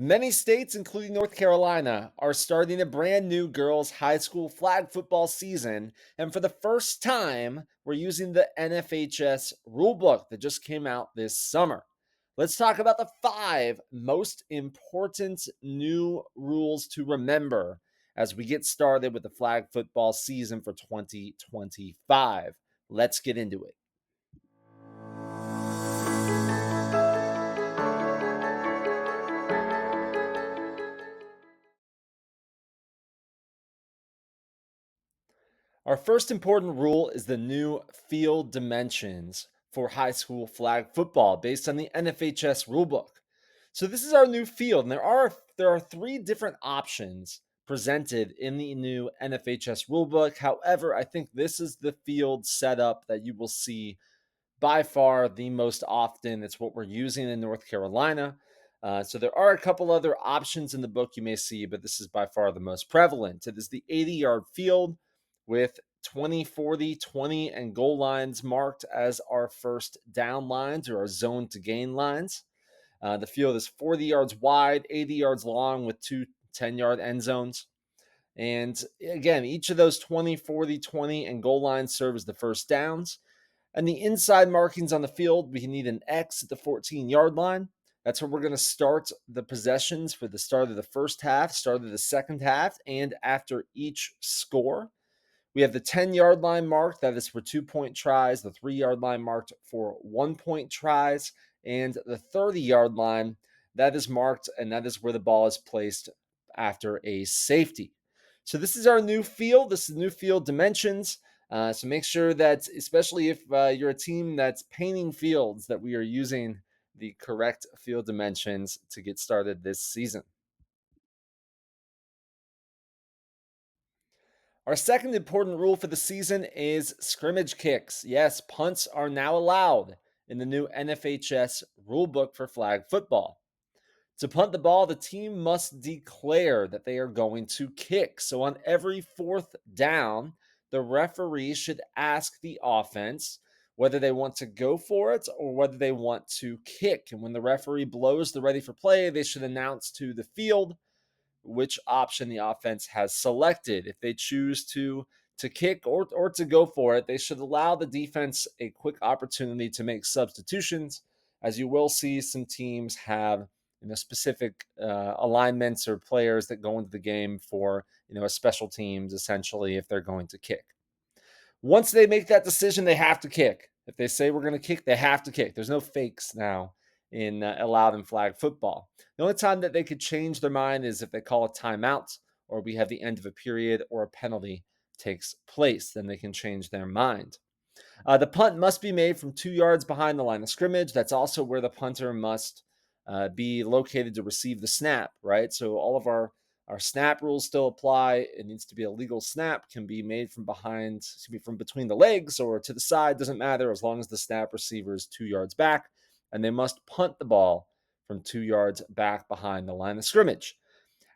Many states, including North Carolina, are starting a brand new girls' high school flag football season. And for the first time, we're using the NFHS rulebook that just came out this summer. Let's talk about the 5 most important new rules to remember as we get started with the flag football season for 2025. Let's get into it. Our first important rule is the new field dimensions for high school flag football based on the NFHS rulebook. So this is our new field, and there are 3 different options presented in the new NFHS rulebook. However, I think this is the field setup that you will see by far the most often. It's what we're using in North Carolina. So there are a couple other options in the book you may see, but this is by far the most prevalent. It is the 80-yard field with 20, 40, 20, and goal lines marked as our first down lines or our zone to gain lines. The field is 40 yards wide, 80 yards long with 2 10-yard end zones. And again, each of those 20, 40, 20, and goal lines serve as the first downs. And the inside markings on the field, we need an X at the 14-yard line. That's where we're going to start the possessions for the start of the first half, start of the second half, and after each score. We have the 10-yard line marked. That is for 2-point tries. The 3-yard line marked for 1-point tries. And the 30-yard line, that is marked, and that is where the ball is placed after a safety. So this is our new field. This is new field dimensions. So make sure that, especially if you're a team that's painting fields, that we are using the correct field dimensions to get started this season. Our second important rule for the season is scrimmage kicks. Yes, punts are now allowed in the new NFHS rulebook for flag football. To punt the ball, the team must declare that they are going to kick. So on every fourth down, the referee should ask the offense whether they want to go for it or whether they want to kick. And when the referee blows the ready for play, they should announce to the field which option the offense has selected. If they choose to kick or to go for it, they should allow the defense a quick opportunity to make substitutions, as you will see some teams have specific alignments or players that go into the game for a special teams essentially if they're going to kick. Once they make that decision, they have to kick. If they say we're going to kick, they have to kick. There's no fakes now in allowed in flag football. The only time that they could change their mind is if they call a timeout or we have the end of a period or a penalty takes place. Then they can change their mind. The punt must be made from 2 yards behind the line of scrimmage. That's also where the punter must be located to receive the snap, right? So all of our snap rules still apply. It needs to be a legal snap, can be made from behind, be from between the legs or to the side, doesn't matter as long as the snap receiver is 2 yards back. And they must punt the ball from 2 yards back behind the line of scrimmage.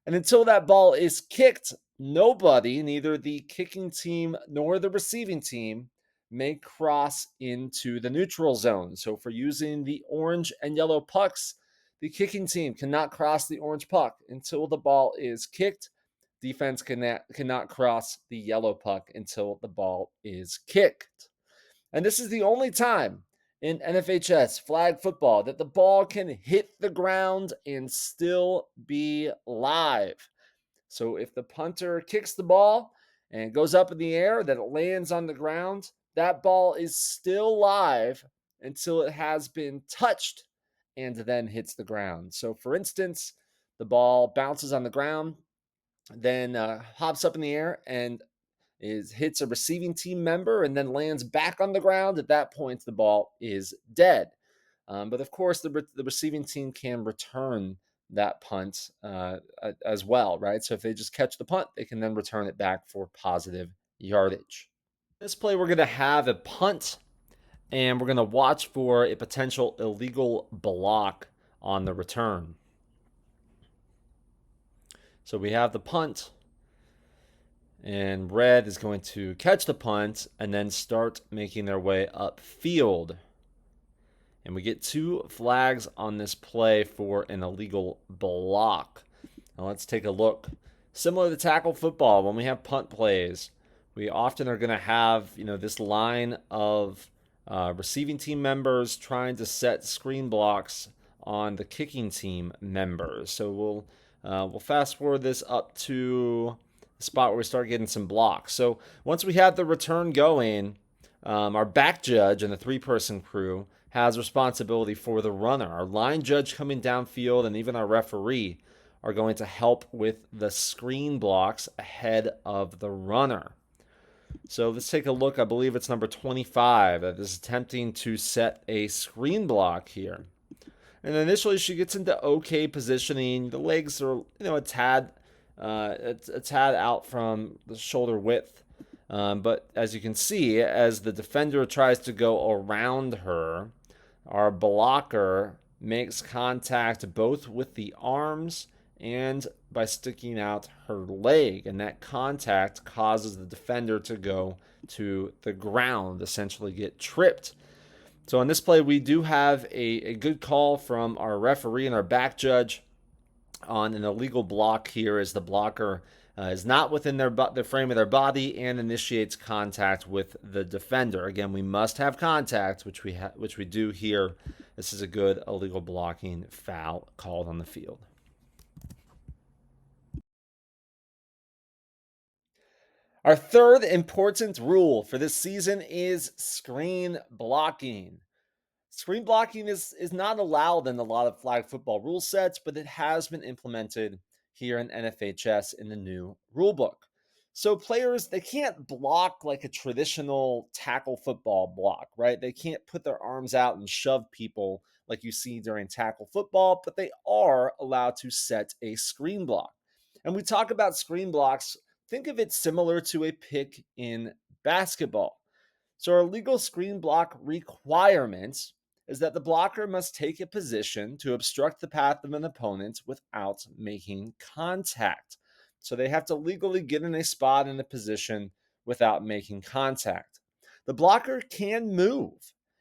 And until that ball is kicked, nobody, neither the kicking team nor the receiving team, may cross into the neutral zone. So for using the orange and yellow pucks, the kicking team cannot cross the orange puck until the ball is kicked. Defense cannot cross the yellow puck until the ball is kicked. And this is the only time in NFHS flag football that the ball can hit the ground and still be live. So if the punter kicks the ball and it goes up in the air, that it lands on the ground, that ball is still live until it has been touched and then hits the ground. So for instance, the ball bounces on the ground, then hops up in the air and hits a receiving team member and then lands back on the ground. At that point, the ball is dead. But of course, the receiving team can return that punt as well, right? So if they just catch the punt, they can then return it back for positive yardage. This play, we're going to have a punt, and we're going to watch for a potential illegal block on the return. So we have the punt, and red is going to catch the punt and then start making their way upfield. And we get 2 flags on this play for an illegal block. Now let's take a look. Similar to tackle football, when we have punt plays, we often are going to have this line of receiving team members trying to set screen blocks on the kicking team members. So we'll fast forward this up to the spot where we start getting some blocks. So once we have the return going, our back judge and the 3-person crew has responsibility for the runner. Our line judge coming downfield and even our referee are going to help with the screen blocks ahead of the runner. So let's take a look. I believe it's number 25 that is attempting to set a screen block here. And initially she gets into okay positioning. The legs are, a tad out from the shoulder width. But as you can see, as the defender tries to go around her, our blocker makes contact both with the arms and by sticking out her leg. And that contact causes the defender to go to the ground, essentially get tripped. So on this play, we do have a good call from our referee and our back judge on an illegal block here, as the blocker is not within the frame of their body and initiates contact with the defender. Again, we must have contact, which we do here. This is a good illegal blocking foul called on the field. Our third important rule for this season is screen blocking. Screen blocking is not allowed in a lot of flag football rule sets, but it has been implemented here in NFHS in the new rule book. So players, they can't block like a traditional tackle football block, right? They can't put their arms out and shove people like you see during tackle football, but they are allowed to set a screen block. And we talk about screen blocks, think of it similar to a pick in basketball. So our legal screen block requirements is that the blocker must take a position to obstruct the path of an opponent without making contact. So they have to legally get in a spot in a position without making contact. The blocker can move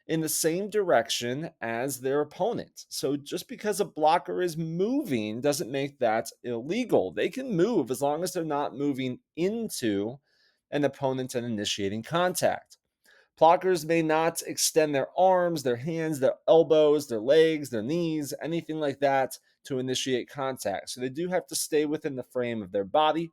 in the same direction as their opponent. So just because a blocker is moving doesn't make that illegal. They can move as long as they're not moving into an opponent and initiating contact. Blockers may not extend their arms, their hands, their elbows, their legs, their knees, anything like that to initiate contact. So they do have to stay within the frame of their body.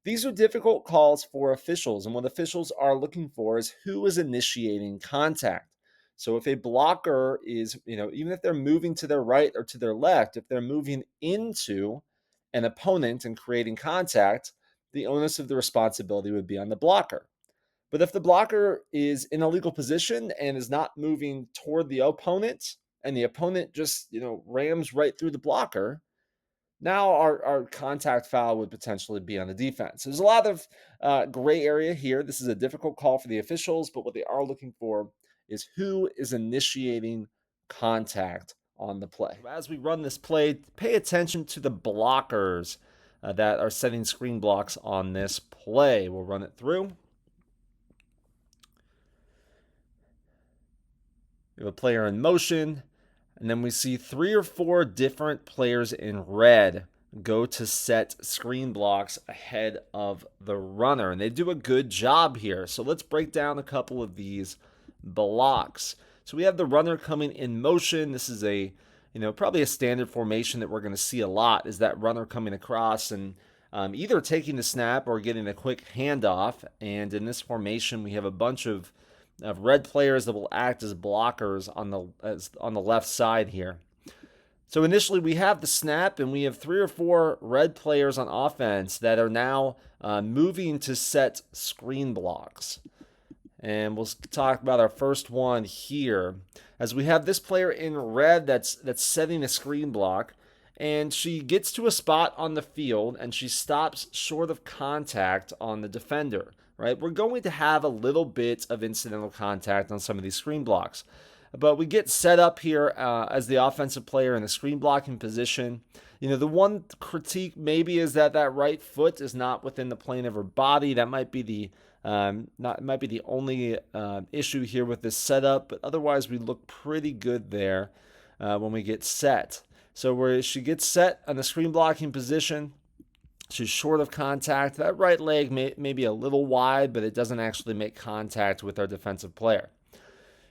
These are difficult calls for officials, and what officials are looking for is who is initiating contact. So if a blocker is, even if they're moving to their right or to their left, if they're moving into an opponent and creating contact, the onus of the responsibility would be on the blocker. But if the blocker is in a legal position and is not moving toward the opponent, and the opponent just, rams right through the blocker, now our contact foul would potentially be on the defense. There's a lot of gray area here. This is a difficult call for the officials, but what they are looking for is who is initiating contact on the play. As we run this play, pay attention to the blockers that are setting screen blocks on this play. We'll run it through. We have a player in motion, and then we see 3 or 4 different players in red go to set screen blocks ahead of the runner, and they do a good job here. So let's break down a couple of these blocks. So we have the runner coming in motion. This is probably a standard formation that we're going to see a lot, is that runner coming across and either taking the snap or getting a quick handoff. And in this formation, we have a bunch of red players that will act as blockers on the left side here. So initially we have the snap, and we have 3 or 4 red players on offense that are now moving to set screen blocks. And we'll talk about our first one here, as we have this player in red that's setting a screen block, and she gets to a spot on the field and she stops short of contact on the defender. Right? We're going to have a little bit of incidental contact on some of these screen blocks. But we get set up here as the offensive player in the screen blocking position. The one critique maybe is that right foot is not within the plane of her body. That might be Not it might be the only issue here with this setup, but otherwise we look pretty good there when we get set. So where she gets set on the screen blocking position, she's short of contact. That right leg may be a little wide, but it doesn't actually make contact with our defensive player.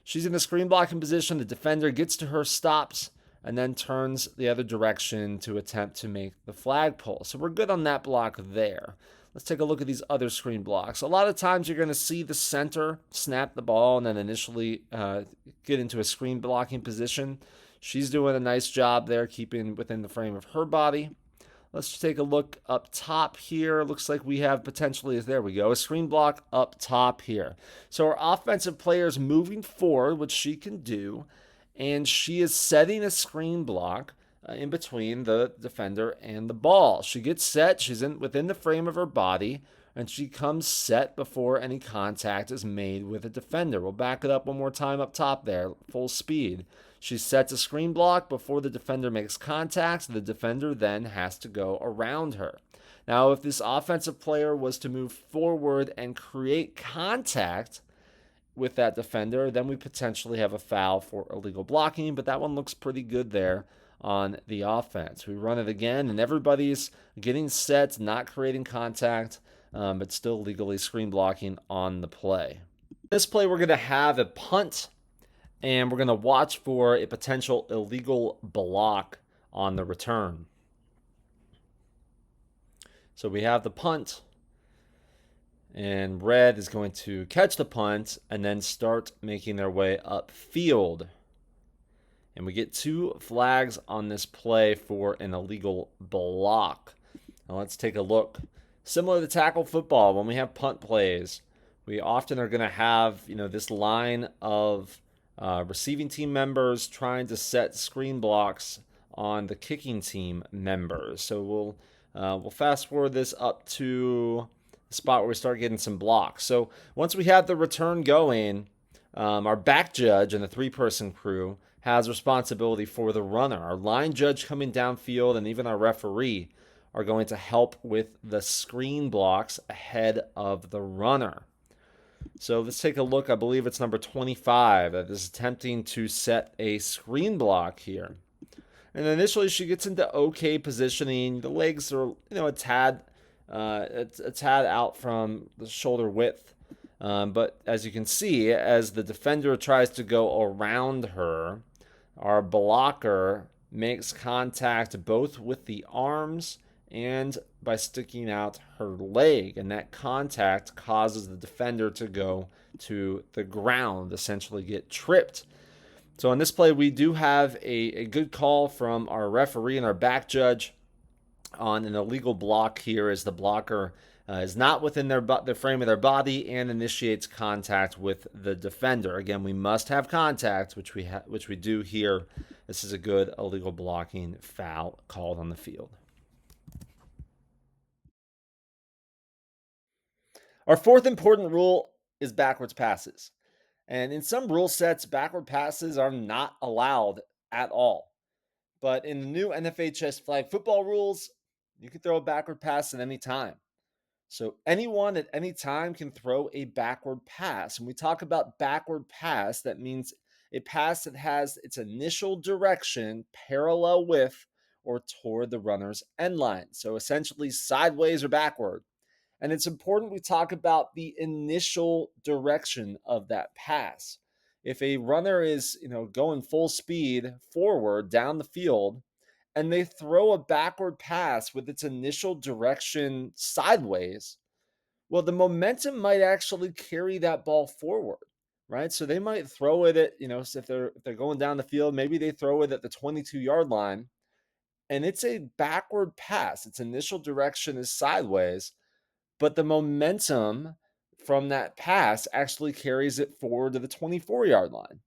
She's in the screen blocking position. The defender gets to her, stops, and then turns the other direction to attempt to make the flag pull. So we're good on that block there. Let's take a look at these other screen blocks. A lot of times you're going to see the center snap the ball and then initially get into a screen blocking position. She's doing a nice job there, keeping within the frame of her body. Let's take a look up top here. Looks like we have potentially, there we go, a screen block up top here. So our offensive player is moving forward, which she can do, and she is setting a screen block in between the defender and the ball. She gets set, she's within the frame of her body, and she comes set before any contact is made with the defender. We'll back it up one more time up top there, full speed. She sets a screen block before the defender makes contact. The defender then has to go around her. Now, if this offensive player was to move forward and create contact with that defender, then we potentially have a foul for illegal blocking, but that one looks pretty good there on the offense. We run it again, and everybody's getting set, not creating contact, but still legally screen blocking on the play. This play, we're going to have a punt, and we're going to watch for a potential illegal block on the return. So we have the punt, and red is going to catch the punt and then start making their way upfield. And we get 2 flags on this play for an illegal block. Now let's take a look. Similar to tackle football, when we have punt plays, we often are going to have this line of receiving team members trying to set screen blocks on the kicking team members. So we'll fast forward this up to the spot where we start getting some blocks. So once we have the return going, our back judge and the 3-person crew has responsibility for the runner. Our line judge coming downfield and even our referee are going to help with the screen blocks ahead of the runner. So let's take a look. I believe it's number 25 that is attempting to set a screen block here. And initially she gets into okay positioning. The legs are, a tad out from the shoulder width. But as you can see, as the defender tries to go around her, our blocker makes contact both with the arms and by sticking out her leg, and that contact causes the defender to go to the ground, essentially get tripped. So on this play, we do have a good call from our referee and our back judge on an illegal block here, as the blocker is not within the frame of their body and initiates contact with the defender. Again, we must have contact, which we do here. This is a good illegal blocking foul called on the field. Our 4th important rule is backwards passes. And in some rule sets, backward passes are not allowed at all. But in the new NFHS flag football rules, you can throw a backward pass at any time. So anyone at any time can throw a backward pass. When we talk about backward pass, that means a pass that has its initial direction parallel with or toward the runner's end line. So essentially sideways or backward. And it's important we talk about the initial direction of that pass. If a runner is, going full speed forward down the field and they throw a backward pass with its initial direction sideways, well, the momentum might actually carry that ball forward, right? So they might throw it at, if they're going down the field, maybe they throw it at the 22-yard line, and it's a backward pass. Its initial direction is sideways, but the momentum from that pass actually carries it forward to the 24-yard line.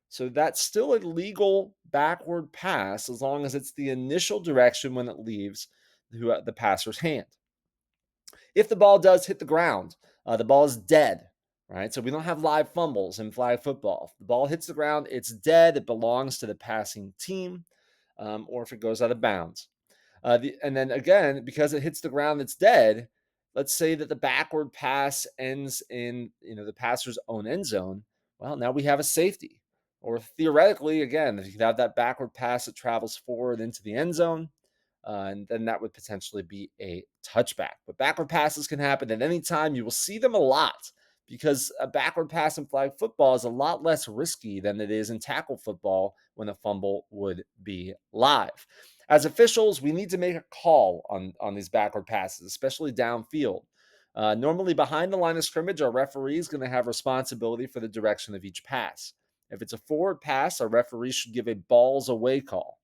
So that's still a legal backward pass as long as it's the initial direction when it leaves the passer's hand. If the ball does hit the ground, the ball is dead, right? So we don't have live fumbles in flag football. If the ball hits the ground, it's dead. It belongs to the passing team, or if it goes out of bounds. And then again, because it hits the ground, it's dead. let's say that the backward pass ends in, the passer's own end zone. Well, now we have a safety. Or theoretically, again, if you could have that backward pass that travels forward into the end zone, and then that would potentially be a touchback. But backward passes can happen at any time. You will see them a lot because a backward pass in flag football is a lot less risky than it is in tackle football when a fumble would be live. As officials, we need to make a call on these backward passes, especially downfield. Normally, behind the line of scrimmage, our referee is going to have responsibility for the direction of each pass. If it's a forward pass, our referee should give a balls away call.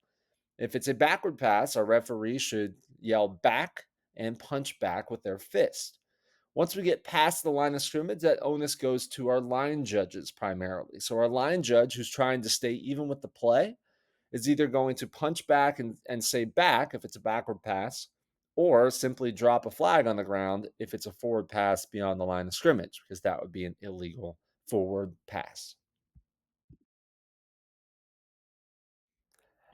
If it's a backward pass, our referee should yell back and punch back with their fist. Once we get past the line of scrimmage, that onus goes to our line judges primarily. So, our line judge, who's trying to stay even with the play, is either going to punch back and say back if it's a backward pass, or simply drop a flag on the ground if it's a forward pass beyond the line of scrimmage, because that would be an illegal forward pass.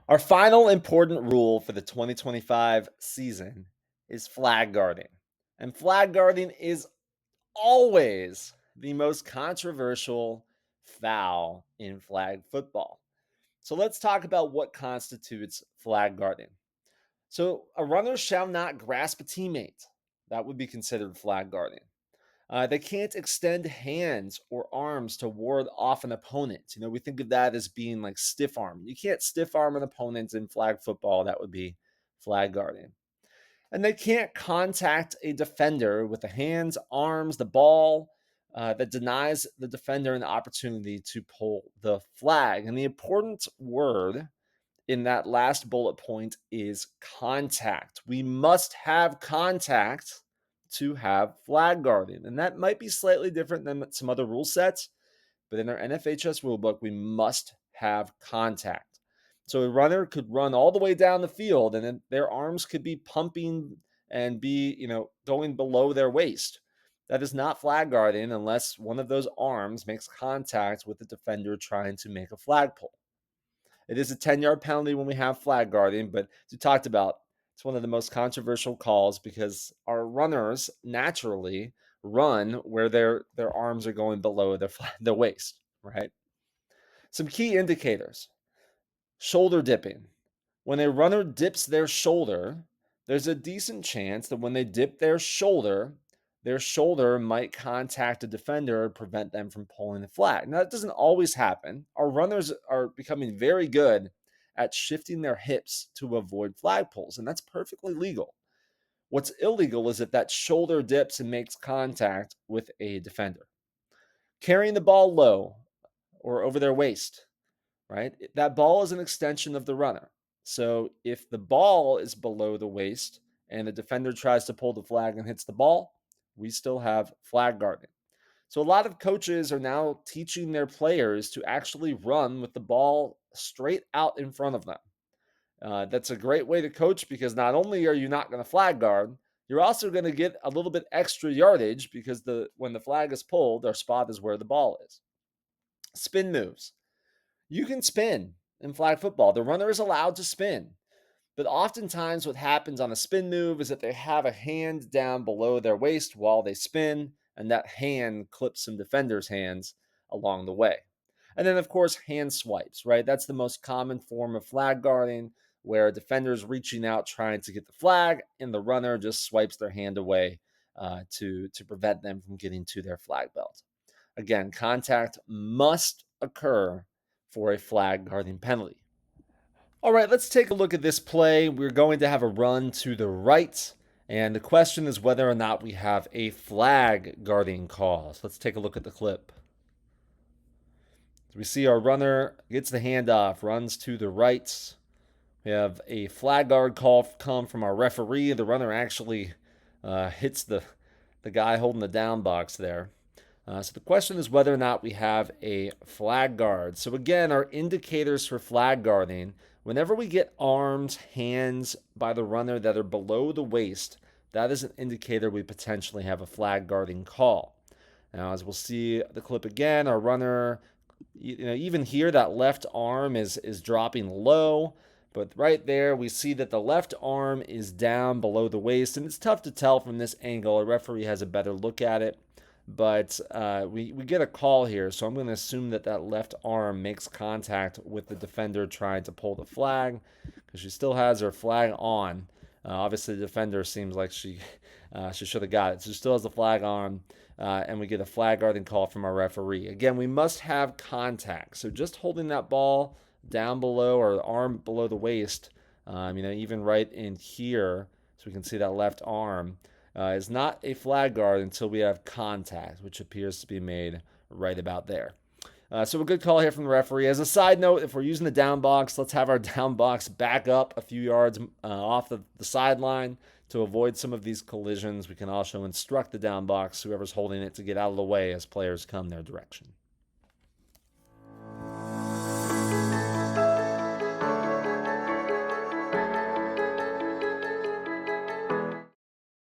Our final important rule for the 2025 season is flag guarding. And flag guarding is always the most controversial foul in flag football. So let's talk about what constitutes flag guarding. So a runner shall not grasp a teammate. That would be considered flag guarding. They can't extend hands or arms to ward off an opponent. We think of that as being like stiff arm. You can't stiff arm an opponent in flag football. That would be flag guarding. And they can't contact a defender with the hands, arms, the ball that denies the defender an opportunity to pull the flag. And the important word in that last bullet point is contact. We must have contact to have flag guarding. And that might be slightly different than some other rule sets, but in our NFHS rulebook, we must have contact. So a runner could run all the way down the field and then their arms could be pumping and be, going below their waist. That is not flag guarding unless one of those arms makes contact with the defender trying to make a flag pull. It is a 10-yard penalty when we have flag guarding, but as we talked about, it's one of the most controversial calls because our runners naturally run where their arms are going below their waist, right? Some key indicators. Shoulder dipping. When a runner dips their shoulder, there's a decent chance that when they dip their shoulder might contact a defender and prevent them from pulling the flag. Now, that doesn't always happen. Our runners are becoming very good at shifting their hips to avoid flag pulls, and that's perfectly legal. What's illegal is if that shoulder dips and makes contact with a defender. Carrying the ball low or over their waist, right? That ball is an extension of the runner. So if the ball is below the waist and the defender tries to pull the flag and hits the ball, we still have flag guarding. So a lot of coaches are now teaching their players to actually run with the ball straight out in front of them. That's a great way to coach because not only are you not going to flag guard, you're also going to get a little bit extra yardage because when the flag is pulled, our spot is where the ball is. Spin moves. You can spin in flag football. The runner is allowed to spin. But oftentimes, what happens on a spin move is that they have a hand down below their waist while they spin, and that hand clips some defenders' hands along the way. And then, of course, hand swipes, right? That's the most common form of flag guarding, where a defender is reaching out trying to get the flag, and the runner just swipes their hand away to prevent them from getting to their flag belt. Again, contact must occur for a flag guarding penalty. All right, let's take a look at this play. We're going to have a run to the right, and the question is whether or not we have a flag guarding call. So let's take a look at the clip. So we see our runner gets the handoff, runs to the right. We have a flag guard call come from our referee. The runner actually hits the guy holding the down box there. So the question is whether or not we have a flag guard. So again, our indicators for flag guarding, whenever we get arms, hands by the runner that are below the waist, that is an indicator we potentially have a flag guarding call. Now, as we'll see the clip again, our runner, even here, that left arm is dropping low. But right there, we see that the left arm is down below the waist, and it's tough to tell from this angle. A referee has a better look at it, but we get a call here, so I'm going to assume that that left arm makes contact with the defender trying to pull the flag, because she still has her flag on. Obviously, the defender seems like she should have got it. So she still has the flag on, and we get a flag guarding call from our referee. Again, we must have contact. So just holding that ball down below or the arm below the waist, even right in here, so we can see that left arm, is not a flag guard until we have contact, which appears to be made right about there. So a good call here from the referee. As a side note, if we're using the down box, let's have our down box back up a few yards off the sideline to avoid some of these collisions. We can also instruct the down box, whoever's holding it, to get out of the way as players come their direction.